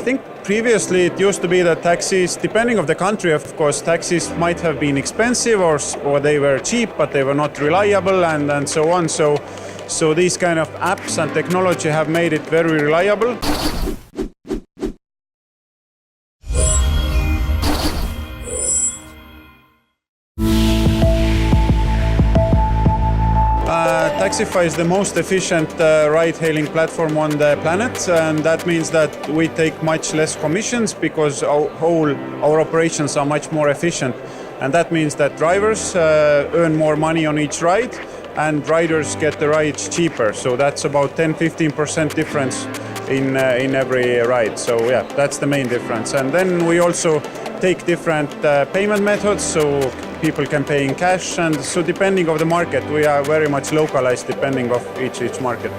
I think previously it used to be that taxis, depending on the country, of course, taxis might have been expensive or they were cheap, but they were not reliable and so on. So these kind of apps and technology have made it very reliable. Taxify is the most efficient ride-hailing platform on the planet, and that means that we take much less commissions because our operations are much more efficient. And that means that drivers earn more money on each ride, and riders get the rides cheaper. So that's about 10-15% difference in every ride. So yeah, that's the main difference. And then we also take different payment methods, so people can pay in cash, and so depending on the market, we are very much localized depending on each market.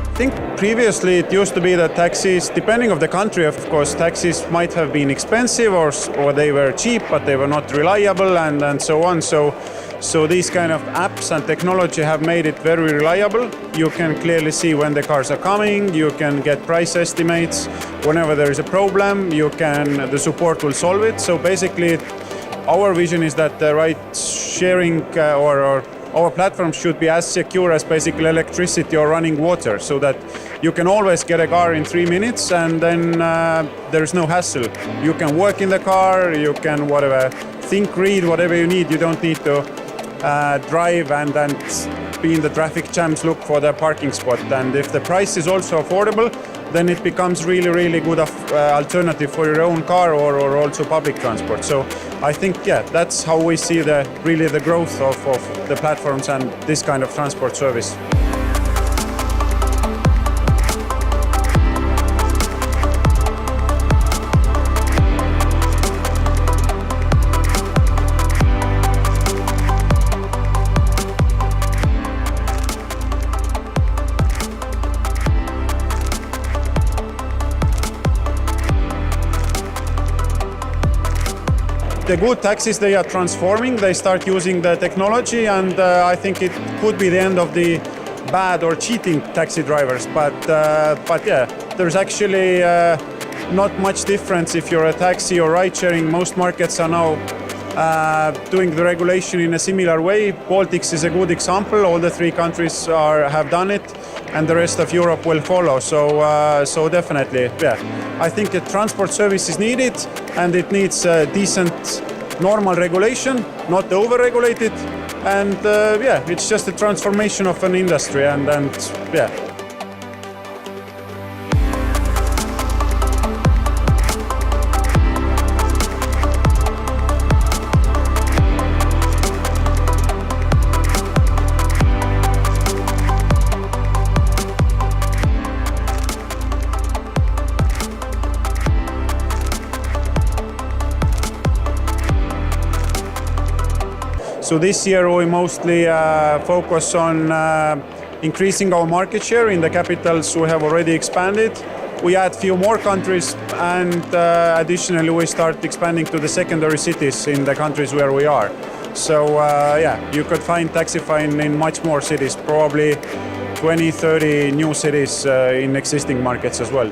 I think previously it used to be that taxis, depending on the country, of course, taxis might have been expensive or they were cheap, but they were not reliable and so on. So these kind of apps and technology have made it very reliable. You can clearly see when the cars are coming, you can get price estimates. Whenever there is a problem, the support will solve it. So basically, our vision is that the ride sharing or our platform should be as secure as basically electricity or running water, so that you can always get a car in 3 minutes and then there's no hassle. You can work in the car, you can read whatever you need. You don't need to drive and be in the traffic jams, look for the parking spot. And if the price is also affordable, then it becomes really good alternative for your own car or also public transport. So I think, yeah, that's how we see the growth of the platforms and this kind of transport service. The good taxis, they are transforming, they start using the technology, and I think it could be the end of the bad or cheating taxi drivers. But yeah, there's actually not much difference if you're a taxi or ride sharing. Most markets are now doing the regulation in a similar way. Baltics is a good example. All the 3 countries have done it, and the rest of Europe will follow. So definitely, yeah, I think a transport service is needed, and it needs decent, normal regulation, not over-regulated. And yeah, it's just a transformation of an industry, and yeah. So this year we mostly focus on increasing our market share in the capitals we have already expanded. We add few more countries, and additionally we start expanding to the secondary cities in the countries where we are. So yeah, you could find Taxify in much more cities, probably 20-30 new cities in existing markets as well.